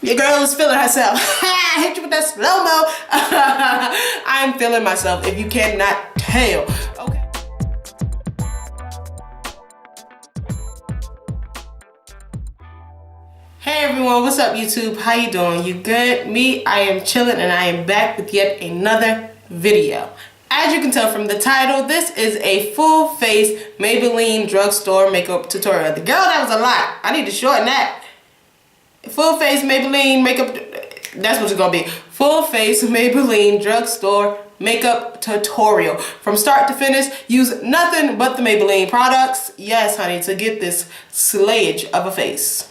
Your girl is feeling herself. I hit you with that slow-mo. I'm feeling myself, if you cannot tell. Okay. Hey everyone, what's up YouTube? How you doing? You good? Me, I am chilling and I am back with yet another video. As you can tell from the title, this is a full face Maybelline drugstore makeup tutorial. The girl, that was a lot. I need to shorten that. Full face Maybelline makeup, that's what it's gonna be. Full face Maybelline drugstore makeup tutorial. From start to finish, use nothing but the Maybelline products. Yes, honey, to get this slayage of a face.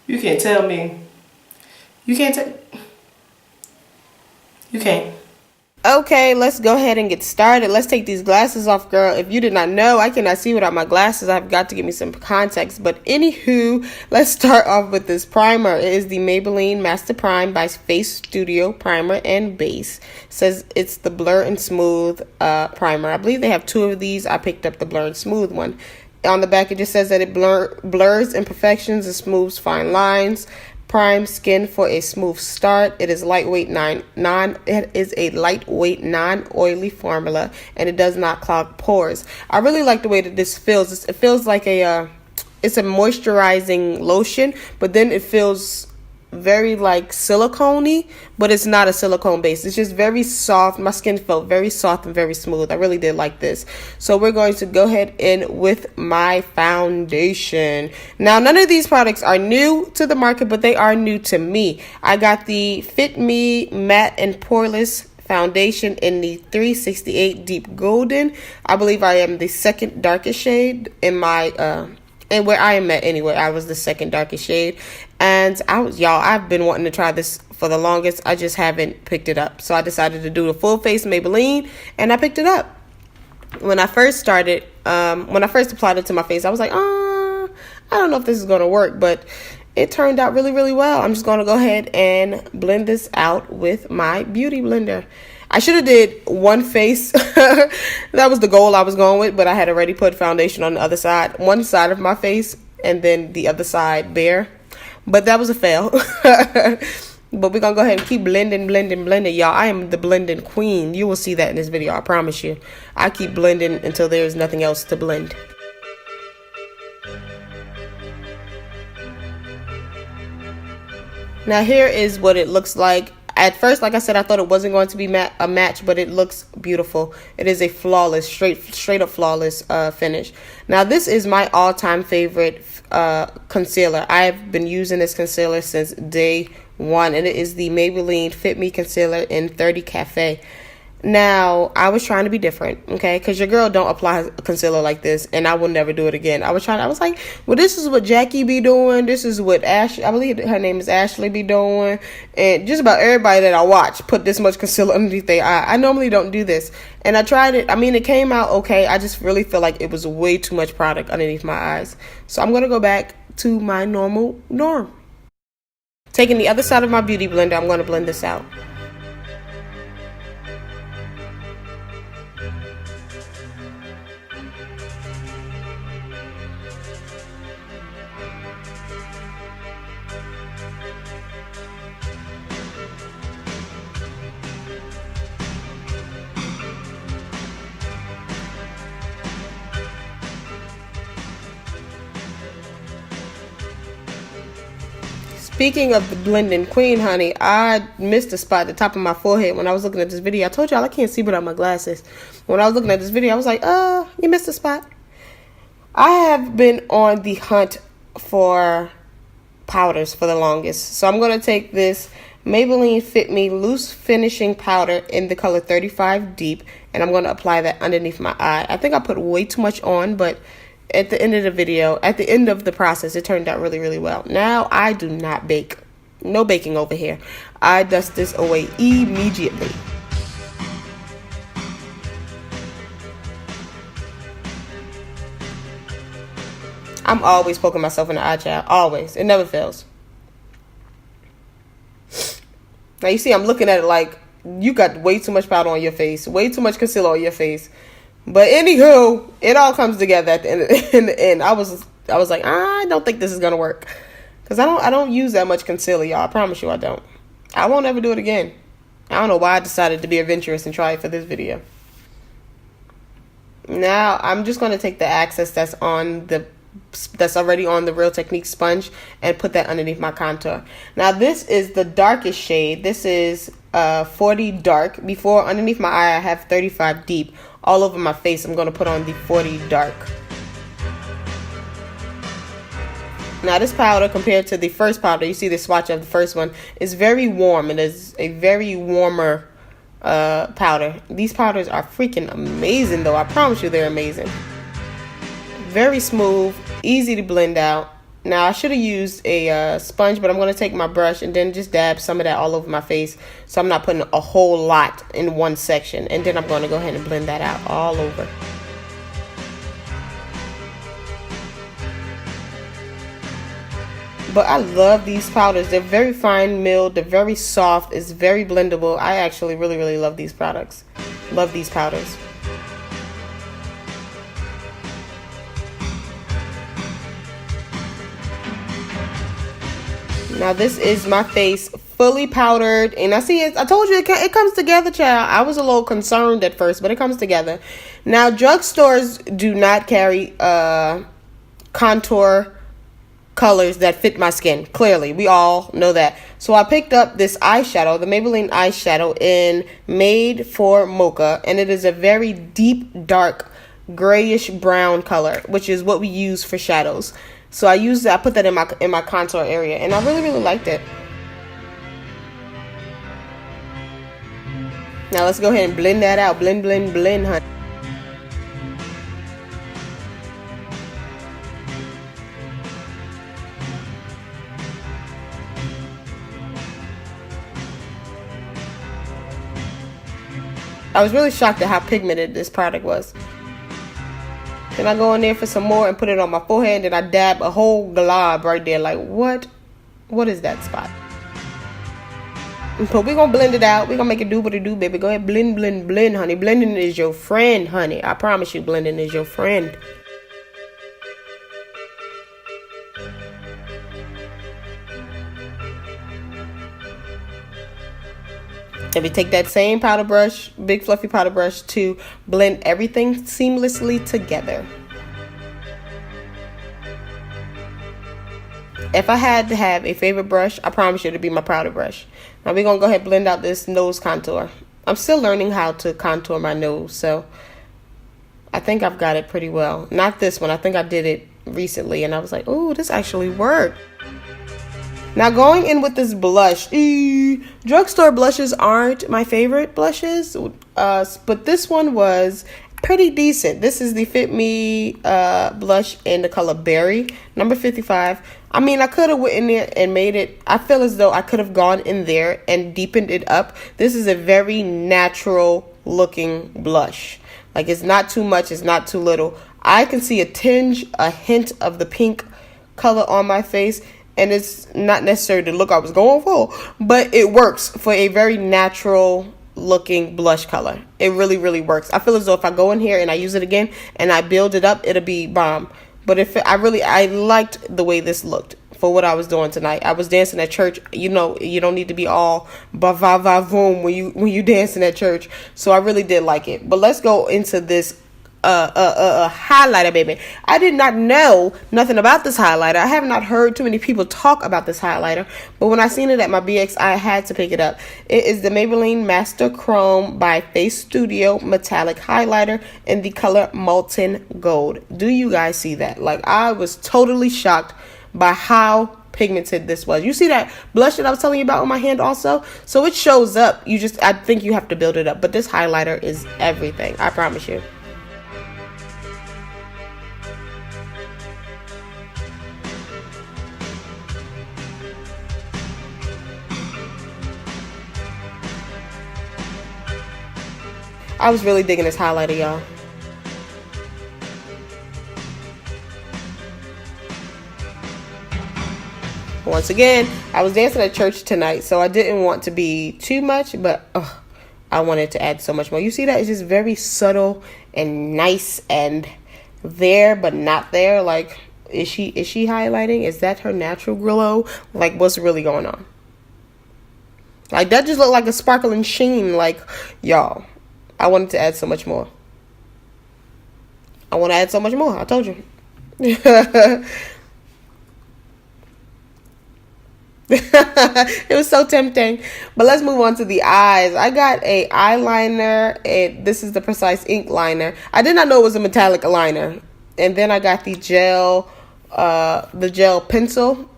You can't tell me. You can't tell. You can't. Okay, let's go ahead and get started. Let's take these glasses off, girl. If you did not know, I cannot see without my glasses. I've got to give me some context. But anywho, let's start off with this primer. It is the Maybelline Master Prime by Facestudio primer and base. It says it's the Blur and Smooth primer. I believe they have two of these. I picked up the Blur and Smooth one. On the back, it just says that it blurs imperfections and smooths fine lines. Prime skin for a smooth start. It is lightweight it is a lightweight non-oily formula, and it does not clog pores. I really like the way that this feels. It feels like it's a moisturizing lotion, but then it feels very like silicone-y, but it's not a silicone base. It's just very soft. My skin felt very soft and very smooth. I really did like this. So we're going to go ahead in with my foundation. Now, none of these products are new to the market, but they are new to me. I got the Fit Me Matte and Poreless foundation in the 368 Deep Golden. I believe I am the second darkest shade in my and where I am at anyway. I was the second darkest shade. And I've been wanting to try this for the longest. I just haven't picked it up. So I decided to do the full face Maybelline, and I picked it up. When I first started, when I first applied it to my face, I was like, I don't know if this is going to work, but it turned out really, really well. I'm just going to go ahead and blend this out with my beauty blender. I should have did one face. That was the goal I was going with, but I had already put foundation on the other side. One side of my face and then the other side bare. But that was a fail. But we're going to go ahead and keep blending, y'all. I am the blending queen. You will see that in this video, I promise you. I keep blending until there is nothing else to blend. Now here is what it looks like. At first, like I said, I thought it wasn't going to be a match, but it looks beautiful. It is a flawless, straight up flawless finish. Now, this is my all-time favorite concealer. I've been using this concealer since day one, and it is the Maybelline Fit Me Concealer in 30 Cafe. Now, I was trying to be different, okay? Because your girl don't apply a concealer like this, and I will never do it again. I was like, well, this is what Jackie be doing. This is what Ashley, I believe her name is Ashley, be doing. And just about everybody that I watch put this much concealer underneath their eye. I normally don't do this. And I tried it. I mean, it came out okay. I just really feel like it was way too much product underneath my eyes. So I'm going to go back to my norm. Taking the other side of my beauty blender, I'm going to blend this out. Speaking of the blending queen, honey, I missed a spot at the top of my forehead when I was looking at this video. I told y'all I can't see without my glasses. When I was looking at this video, I was like, you missed a spot. I have been on the hunt for powders for the longest. So I'm going to take this Maybelline Fit Me Loose Finishing Powder in the color 35 Deep, and I'm going to apply that underneath my eye. I think I put way too much on, but at the end of the video, at the end of the process, it turned out really, really well. Now, I do not bake. No baking over here. I dust this away immediately. I'm always poking myself in the eye, child. Always. It never fails. Now, you see, I'm looking at it like, you got way too much powder on your face. Way too much concealer on your face. But anywho, it all comes together at the end. I was like, I don't think this is gonna work. Because I don't use that much concealer, y'all. I promise you I don't. I won't ever do it again. I don't know why I decided to be adventurous and try it for this video. Now I'm just going to take the excess that's already on the Real Technique sponge and put that underneath my contour. Now this is the darkest shade. This is 40 dark. Before, underneath my eye I have 35 deep. All over my face I'm going to put on the 40 dark. Now this powder, compared to the first powder, you see the swatch of the first one, is very warm. It is a very warmer powder. These powders are freaking amazing though. I promise you they're amazing. Very smooth, easy to blend out. Now I should have used a sponge, but I'm going to take my brush and then just dab some of that all over my face, so I'm not putting a whole lot in one section. And then I'm going to go ahead and blend that out all over. But I love these powders. They're very fine milled. They're very soft. It's very blendable. I actually really love these products. Love these powders. Now this is my face fully powdered, and I see it. I told you it comes together, child. I was a little concerned at first, but it comes together. Now drugstores do not carry contour colors that fit my skin. Clearly, we all know that. So I picked up this eyeshadow, the Maybelline eyeshadow in Made for Mocha, and it is a very deep, dark, grayish brown color, which is what we use for shadows. So I put that in my contour area, and I really liked it. Now let's go ahead and blend that out. Blend, honey. I was really shocked at how pigmented this product was. Then I go in there for some more and put it on my forehead, and I dab a whole glob right there. Like, what is that spot? So we're going to blend it out. We're going to make it do what it do, baby. Go ahead, blend, honey. Blending is your friend, honey. I promise you, blending is your friend. If you take that same powder brush, big fluffy powder brush, to blend everything seamlessly together. If I had to have a favorite brush, I promise you it'd be my powder brush. Now we're going to go ahead and blend out this nose contour. I'm still learning how to contour my nose, so I think I've got it pretty well. Not this one. I think I did it recently, and I was like, oh, this actually worked. Now going in with this blush, drugstore blushes aren't my favorite blushes, but this one was pretty decent. This is the Fit Me blush in the color Berry, number 55. I mean, I could have went in there and made it. I feel as though I could have gone in there and deepened it up. This is a very natural looking blush. Like, it's not too much, it's not too little. I can see a hint of the pink color on my face. And it's not necessarily the look I was going for, but it works for a very natural looking blush color. It really works. I feel as though if I go in here and I use it again and I build it up, it'll be bomb. But I liked the way this looked for what I was doing tonight. I was dancing at church. You know, you don't need to be all ba-va-va-voom when you dancing at church. So I really did like it. But let's go into this highlighter, baby. I did not know nothing about this highlighter. I have not heard too many people talk about this highlighter, but when I seen it at my BX, I had to pick it up. It is the Maybelline Master Chrome by Facestudio Metallic Highlighter in the color Molten Gold. Do you guys see that? Like, I was totally shocked by how pigmented this was. You see that blush that I was telling you about on my hand also? So it shows up. I think you have to build it up, but this highlighter is everything. I promise you. I was really digging this highlighter, y'all. Once again, I was dancing at church tonight, so I didn't want to be too much, but I wanted to add so much more. You see that? It's just very subtle and nice and there, but not there. Like, Is she highlighting? Is that her natural glow? Like, what's really going on? Like, that just looked like a sparkling sheen. Like, y'all, I wanted to add so much more. I want to add so much more. I told you. It was so tempting. But let's move on to the eyes. I got a eyeliner. This is the Precise Ink liner. I did not know it was a metallic liner. And then I got the gel pencil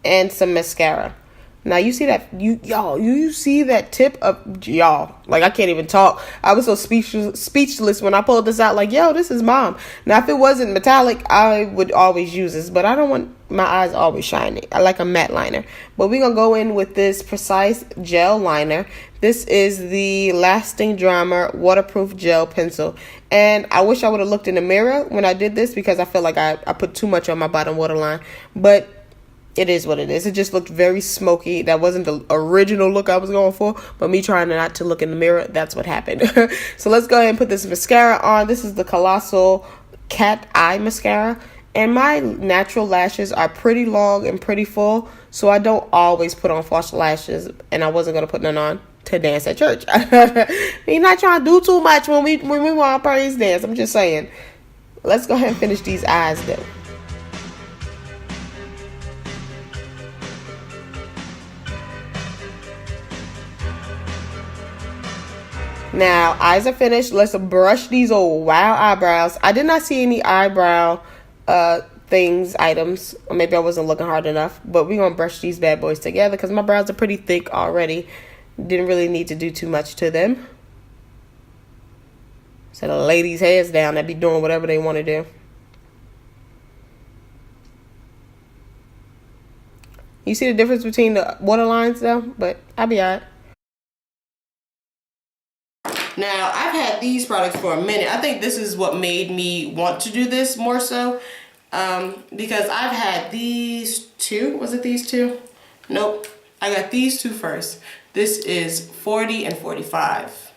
and some mascara. Now you see that, you see that tip of, y'all, like I can't even talk. I was so speechless when I pulled this out, like, yo, this is mom. Now if it wasn't metallic, I would always use this, but I don't want my eyes always shiny. I like a matte liner. But we're gonna go in with this Precise gel liner. This is the Lasting Drama waterproof gel pencil, and I wish I would have looked in the mirror when I did this, because I feel like I put too much on my bottom waterline. But it is what it is. It just looked very smoky. That wasn't the original look I was going for, but me trying not to look in the mirror, that's what happened. So let's go ahead and put this mascara on. This is the Colossal Cat Eye Mascara. And my natural lashes are pretty long and pretty full, so I don't always put on false lashes, and I wasn't going to put none on to dance at church. We're not trying to do too much when we want to praise dance. I'm just saying. Let's go ahead and finish these eyes though. Now, eyes are finished. Let's brush these old wild eyebrows. I did not see any eyebrow items. Or maybe I wasn't looking hard enough. But we're going to brush these bad boys together because my brows are pretty thick already. Didn't really need to do too much to them. Set a lady's heads down that be doing whatever they want to do. You see the difference between the waterlines though? But I'll be alright. Now, I've had these products for a minute. I think this is what made me want to do this more so. Because I've had these two. Was it these two? Nope. I got these two first. This is 40 and 45.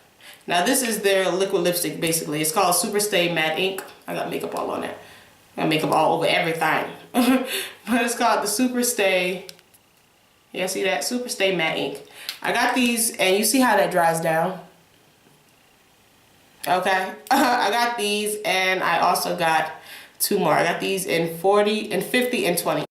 Now, this is their liquid lipstick, basically. It's called Super Stay Matte Ink. I got makeup all on it. I got makeup all over everything. But it's called the Super Stay. Yeah, see that? Super Stay Matte Ink. I got these, and you see how that dries down? Okay, I got these, and I also got two more. I got these in 40 and 50 and 20.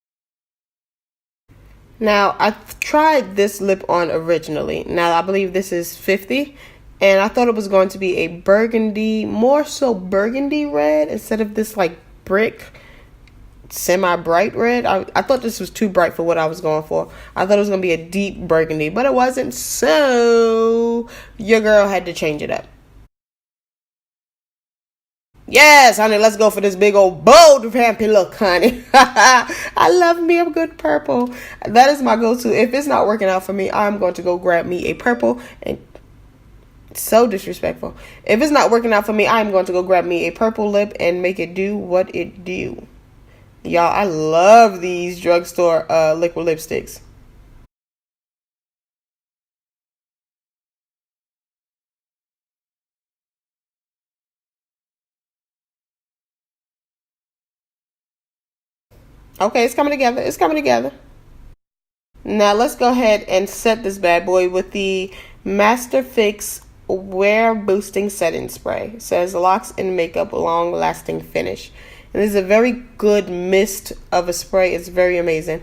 Now, I tried this lip on originally. Now, I believe this is 50, and I thought it was going to be a burgundy, more so burgundy red instead of this like brick semi-bright red. I thought this was too bright for what I was going for. I thought it was going to be a deep burgundy, but it wasn't, so your girl had to change it up. Yes, honey, let's go for this big old bold vampy look, honey. I love me a good purple. That is my go-to. If it's not working out for me, I'm going to go grab me a purple. And so disrespectful. If it's not working out for me, I'm going to go grab me a purple lip and make it do what it do. Y'all, I love these drugstore liquid lipsticks. Okay, it's coming together. It's coming together. Now let's go ahead and set this bad boy with the Master Fix Wear Boosting Setting Spray. It says locks and makeup long lasting finish. And this is a very good mist of a spray. It's very amazing.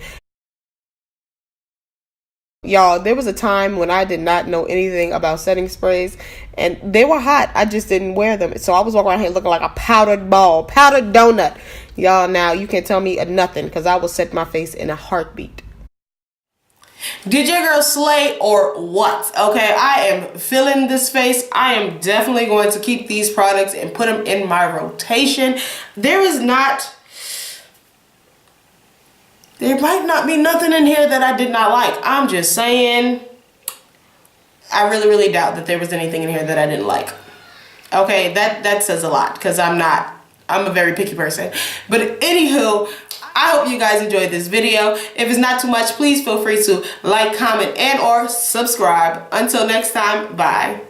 Y'all, there was a time when I did not know anything about setting sprays, and they were hot. I just didn't wear them. So I was walking around here looking like a powdered ball, powdered donut. Y'all, now you can't tell me nothing, because I will set my face in a heartbeat. Did your girl slay or what? Okay, I am feeling this face. I am definitely going to keep these products and put them in my rotation. There might not be nothing in here that I did not like. I'm just saying, I really, really doubt that there was anything in here that I didn't like. Okay, that says a lot, because I'm a very picky person. But anywho, I hope you guys enjoyed this video. If it's not too much, please feel free to like, comment, and or subscribe. Until next time, bye.